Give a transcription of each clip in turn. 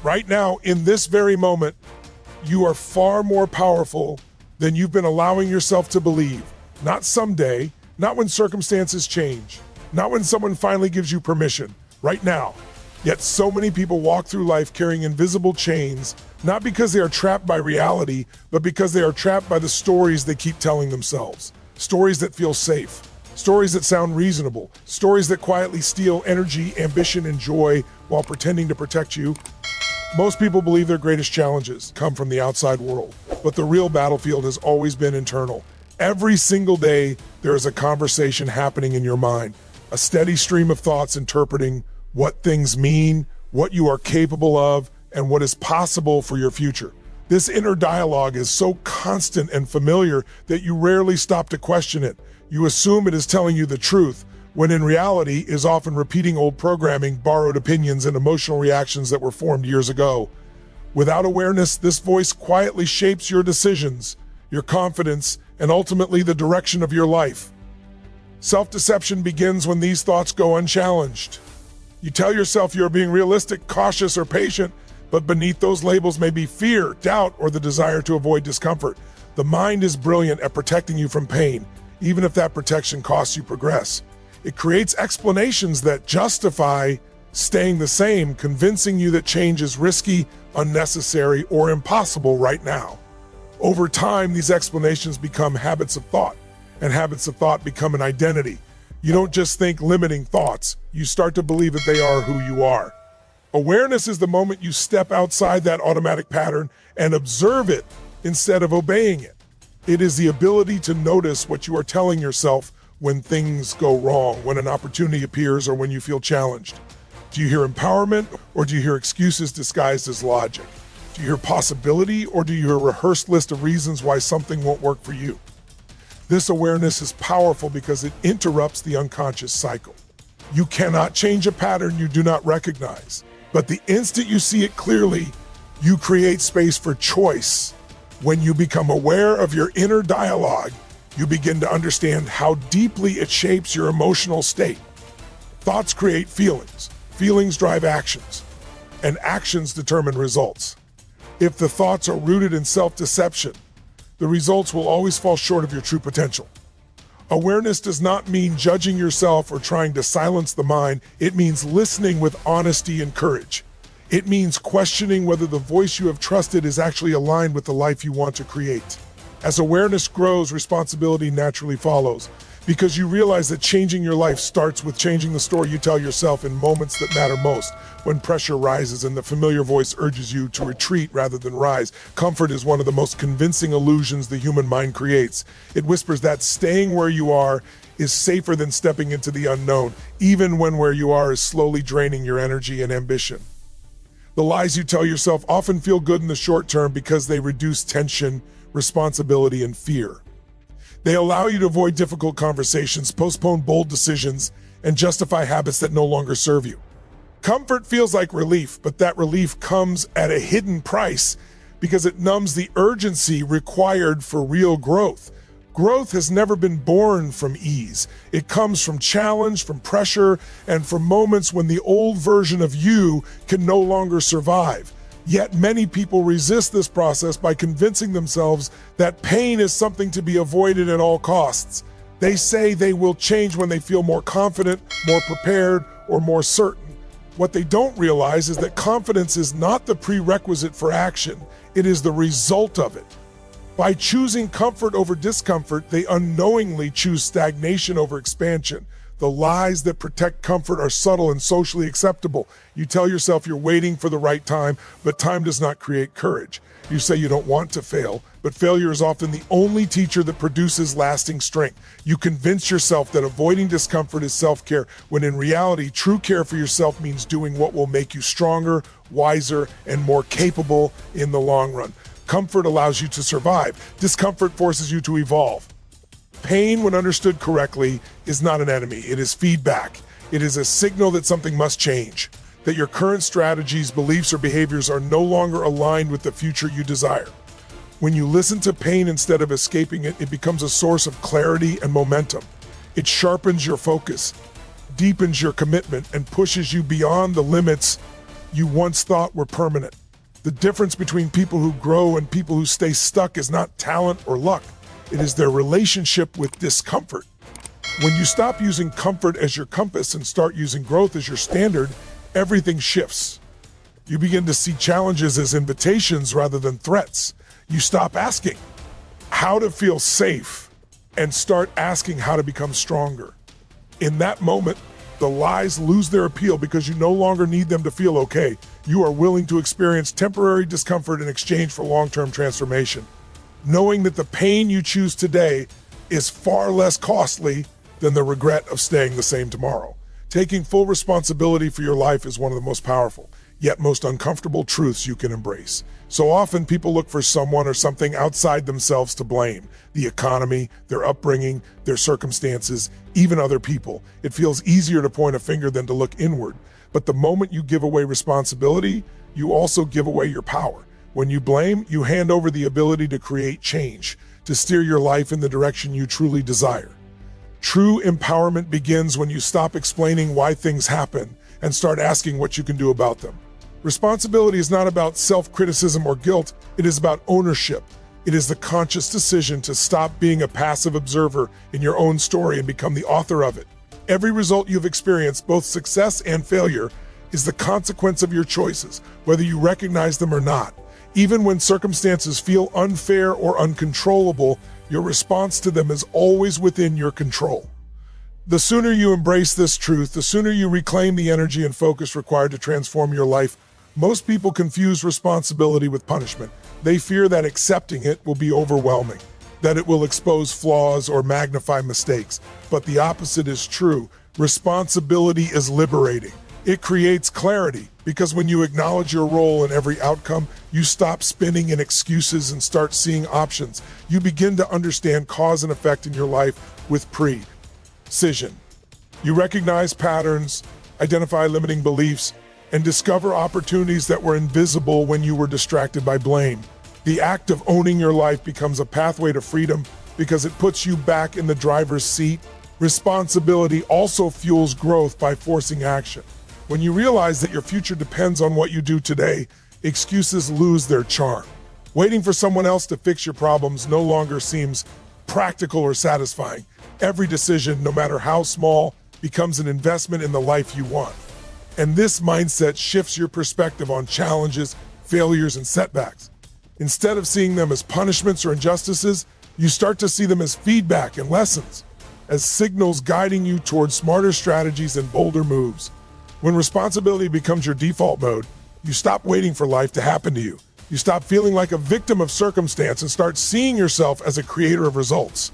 Right now, in this very moment, you are far more powerful than you've been allowing yourself to believe. Not someday, not when circumstances change, not when someone finally gives you permission. Right now. Yet so many people walk through life carrying invisible chains, not because they are trapped by reality, but because they are trapped by the stories they keep telling themselves. Stories that feel safe, stories that sound reasonable, stories that quietly steal energy, ambition, and joy while pretending to protect you. Most people believe their greatest challenges come from the outside world, but the real battlefield has always been internal. Every single day, there is a conversation happening in your mind, a steady stream of thoughts interpreting what things mean, what you are capable of, and what is possible for your future. This inner dialogue is so constant and familiar that you rarely stop to question it. You assume it is telling you the truth, when in reality is often repeating old programming, borrowed opinions, and emotional reactions that were formed years ago. Without awareness, this voice quietly shapes your decisions, your confidence, and ultimately the direction of your life. Self-deception begins when these thoughts go unchallenged. You tell yourself you're being realistic, cautious, or patient, but beneath those labels may be fear, doubt, or the desire to avoid discomfort. The mind is brilliant at protecting you from pain, even if that protection costs you progress. It creates explanations that justify staying the same, convincing you that change is risky, unnecessary, or impossible right now. Over time, these explanations become habits of thought, and habits of thought become an identity. You don't just think limiting thoughts, you start to believe that they are who you are. Awareness is the moment you step outside that automatic pattern and observe it instead of obeying it. It is the ability to notice what you are telling yourself when things go wrong, when an opportunity appears, or when you feel challenged. Do you hear empowerment, or do you hear excuses disguised as logic? Do you hear possibility, or do you hear a rehearsed list of reasons why something won't work for you? This awareness is powerful because it interrupts the unconscious cycle. You cannot change a pattern you do not recognize, but the instant you see it clearly, you create space for choice. When you become aware of your inner dialogue, you begin to understand how deeply it shapes your emotional state. Thoughts create feelings, feelings drive actions, and actions determine results. If the thoughts are rooted in self-deception, the results will always fall short of your true potential. Awareness does not mean judging yourself or trying to silence the mind. It means listening with honesty and courage. It means questioning whether the voice you have trusted is actually aligned with the life you want to create. As awareness grows, responsibility naturally follows, because you realize that changing your life starts with changing the story you tell yourself in moments that matter most. When pressure rises and the familiar voice urges you to retreat rather than rise, comfort is one of the most convincing illusions the human mind creates. It whispers that staying where you are is safer than stepping into the unknown, even when where you are is slowly draining your energy and ambition. The lies you tell yourself often feel good in the short term because they reduce tension, responsibility, and fear. They allow you to avoid difficult conversations, postpone bold decisions, and justify habits that no longer serve you. Comfort feels like relief, but that relief comes at a hidden price because it numbs the urgency required for real growth. Growth has never been born from ease. It comes from challenge, from pressure, and from moments when the old version of you can no longer survive. Yet many people resist this process by convincing themselves that pain is something to be avoided at all costs. They say they will change when they feel more confident, more prepared, or more certain. What they don't realize is that confidence is not the prerequisite for action. It is the result of it. By choosing comfort over discomfort, they unknowingly choose stagnation over expansion. The lies that protect comfort are subtle and socially acceptable. You tell yourself you're waiting for the right time, but time does not create courage. You say you don't want to fail, but failure is often the only teacher that produces lasting strength. You convince yourself that avoiding discomfort is self-care, when in reality, true care for yourself means doing what will make you stronger, wiser, and more capable in the long run. Comfort allows you to survive. Discomfort forces you to evolve. Pain, when understood correctly, is not an enemy. It is feedback. It is a signal that something must change, that your current strategies, beliefs, or behaviors are no longer aligned with the future you desire. When you listen to pain instead of escaping it, it becomes a source of clarity and momentum. It sharpens your focus, deepens your commitment, and pushes you beyond the limits you once thought were permanent. The difference between people who grow and people who stay stuck is not talent or luck. It is their relationship with discomfort. When you stop using comfort as your compass and start using growth as your standard, everything shifts. You begin to see challenges as invitations rather than threats. You stop asking how to feel safe and start asking how to become stronger. In that moment, the lies lose their appeal because you no longer need them to feel okay. You are willing to experience temporary discomfort in exchange for long-term transformation, knowing that the pain you choose today is far less costly than the regret of staying the same tomorrow. Taking full responsibility for your life is one of the most powerful, yet most uncomfortable truths you can embrace. So often people look for someone or something outside themselves to blame. The economy, their upbringing, their circumstances, even other people. It feels easier to point a finger than to look inward. But the moment you give away responsibility, you also give away your power. When you blame, you hand over the ability to create change, to steer your life in the direction you truly desire. True empowerment begins when you stop explaining why things happen and start asking what you can do about them. Responsibility is not about self-criticism or guilt, it is about ownership. It is the conscious decision to stop being a passive observer in your own story and become the author of it. Every result you've experienced, both success and failure, is the consequence of your choices, whether you recognize them or not. Even when circumstances feel unfair or uncontrollable, your response to them is always within your control. The sooner you embrace this truth, the sooner you reclaim the energy and focus required to transform your life. Most people confuse responsibility with punishment. They fear that accepting it will be overwhelming, that it will expose flaws or magnify mistakes. But the opposite is true. Responsibility is liberating. It creates clarity, because when you acknowledge your role in every outcome, you stop spinning in excuses and start seeing options. You begin to understand cause and effect in your life with precision. You recognize patterns, identify limiting beliefs, and discover opportunities that were invisible when you were distracted by blame. The act of owning your life becomes a pathway to freedom because it puts you back in the driver's seat. Responsibility also fuels growth by forcing action. When you realize that your future depends on what you do today, excuses lose their charm. Waiting for someone else to fix your problems no longer seems practical or satisfying. Every decision, no matter how small, becomes an investment in the life you want. And this mindset shifts your perspective on challenges, failures, and setbacks. Instead of seeing them as punishments or injustices, you start to see them as feedback and lessons, as signals guiding you towards smarter strategies and bolder moves. When responsibility becomes your default mode, you stop waiting for life to happen to you. You stop feeling like a victim of circumstance and start seeing yourself as a creator of results.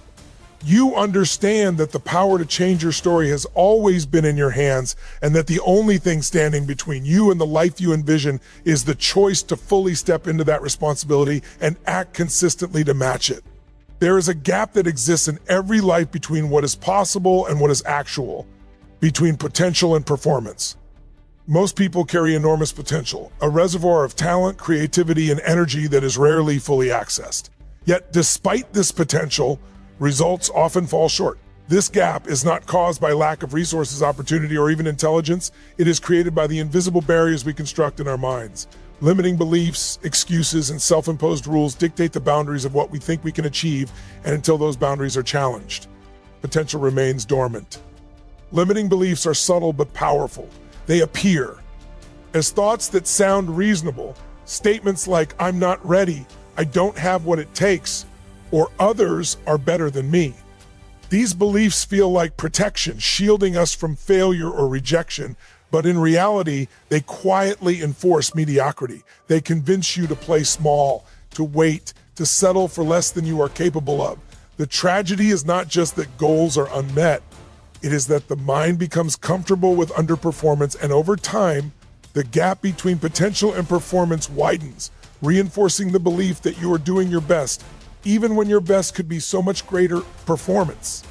You understand that the power to change your story has always been in your hands, and that the only thing standing between you and the life you envision is the choice to fully step into that responsibility and act consistently to match it. There is a gap that exists in every life between what is possible and what is actual, between potential and performance. Most people carry enormous potential, a reservoir of talent, creativity, and energy that is rarely fully accessed. Yet, despite this potential, results often fall short. This gap is not caused by lack of resources, opportunity, or even intelligence. It is created by the invisible barriers we construct in our minds. Limiting beliefs, excuses, and self-imposed rules dictate the boundaries of what we think we can achieve, and until those boundaries are challenged, potential remains dormant. Limiting beliefs are subtle but powerful. They appear as thoughts that sound reasonable, statements like, "I'm not ready," "I don't have what it takes," or "others are better than me." These beliefs feel like protection, shielding us from failure or rejection, but in reality, they quietly enforce mediocrity. They convince you to play small, to wait, to settle for less than you are capable of. The tragedy is not just that goals are unmet, it is that the mind becomes comfortable with underperformance, and over time, the gap between potential and performance widens, reinforcing the belief that you are doing your best, even when your best could be so much greater. Performance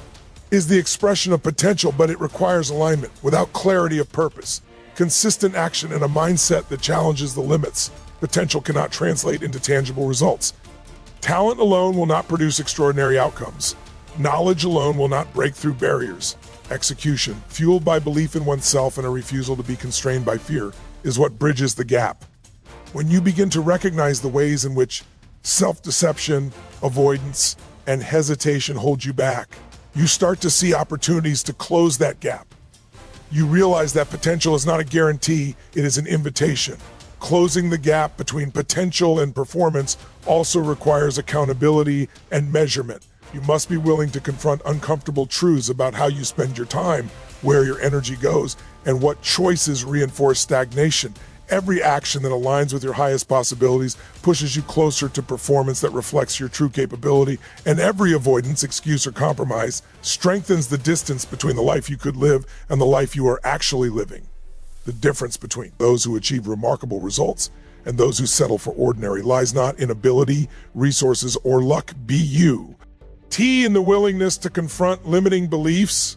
is the expression of potential, but it requires alignment. Without clarity of purpose, consistent action, and a mindset that challenges the limits, potential cannot translate into tangible results. Talent alone will not produce extraordinary outcomes. Knowledge alone will not break through barriers. Execution, fueled by belief in oneself and a refusal to be constrained by fear, is what bridges the gap. When you begin to recognize the ways in which self-deception, avoidance, and hesitation hold you back, you start to see opportunities to close that gap. You realize that potential is not a guarantee, it is an invitation. Closing the gap between potential and performance also requires accountability and measurement. You must be willing to confront uncomfortable truths about how you spend your time, where your energy goes, and what choices reinforce stagnation. Every action that aligns with your highest possibilities pushes you closer to performance that reflects your true capability, and every avoidance, excuse, or compromise strengthens the distance between the life you could live and the life you are actually living. The difference between those who achieve remarkable results and those who settle for ordinary lies not in ability, resources, or luck. Be you. T in the willingness to confront limiting beliefs,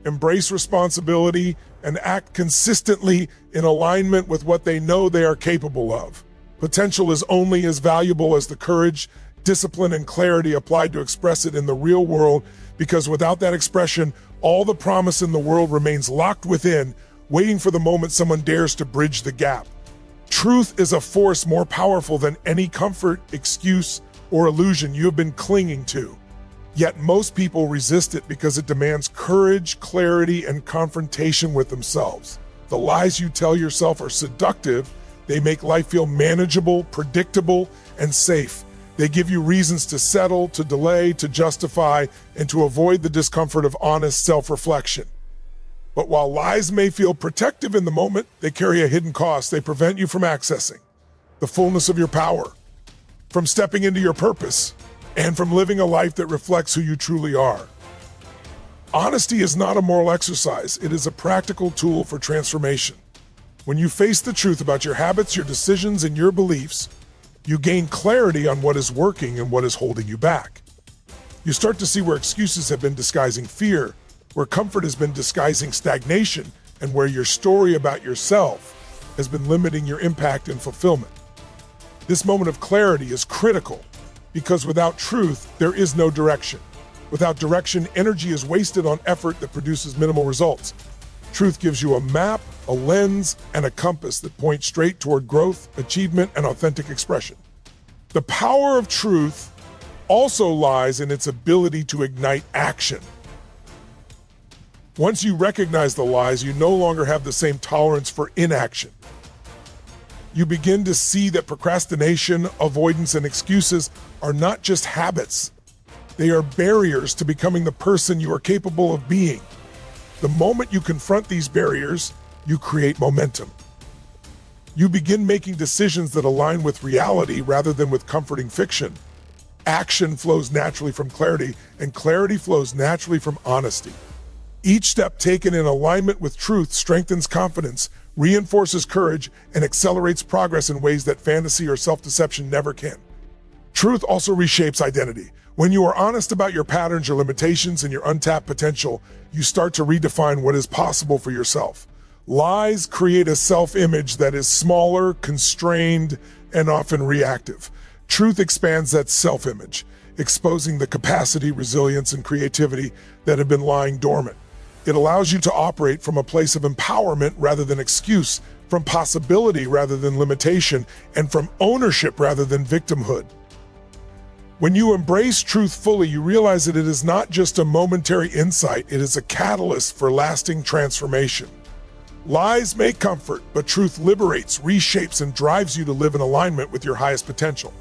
embrace responsibility, and act consistently in alignment with what they know they are capable of. Potential is only as valuable as the courage, discipline, and clarity applied to express it in the real world, because without that expression, all the promise in the world remains locked within, waiting for the moment someone dares to bridge the gap. Truth is a force more powerful than any comfort, excuse, or illusion you have been clinging to. Yet most people resist it because it demands courage, clarity, and confrontation with themselves. The lies you tell yourself are seductive. They make life feel manageable, predictable, and safe. They give you reasons to settle, to delay, to justify, and to avoid the discomfort of honest self-reflection. But while lies may feel protective in the moment, they carry a hidden cost. They prevent you from accessing the fullness of your power, from stepping into your purpose, and from living a life that reflects who you truly are. Honesty is not a moral exercise, it is a practical tool for transformation. When you face the truth about your habits, your decisions, and your beliefs, you gain clarity on what is working and what is holding you back. You start to see where excuses have been disguising fear, where comfort has been disguising stagnation, and where your story about yourself has been limiting your impact and fulfillment. This moment of clarity is critical, because without truth, there is no direction. Without direction, energy is wasted on effort that produces minimal results. Truth gives you a map, a lens, and a compass that point straight toward growth, achievement, and authentic expression. The power of truth also lies in its ability to ignite action. Once you recognize the lies, you no longer have the same tolerance for inaction. You begin to see that procrastination, avoidance, and excuses are not just habits. They are barriers to becoming the person you are capable of being. The moment you confront these barriers, you create momentum. You begin making decisions that align with reality rather than with comforting fiction. Action flows naturally from clarity, and clarity flows naturally from honesty. Each step taken in alignment with truth strengthens confidence, reinforces courage, and accelerates progress in ways that fantasy or self-deception never can. Truth also reshapes identity. When you are honest about your patterns, your limitations, and your untapped potential, you start to redefine what is possible for yourself. Lies create a self-image that is smaller, constrained, and often reactive. Truth expands that self-image, exposing the capacity, resilience, and creativity that have been lying dormant. It allows you to operate from a place of empowerment rather than excuse, from possibility rather than limitation, and from ownership rather than victimhood. When you embrace truth fully, you realize that it is not just a momentary insight, it is a catalyst for lasting transformation. Lies may comfort, but truth liberates, reshapes, and drives you to live in alignment with your highest potential.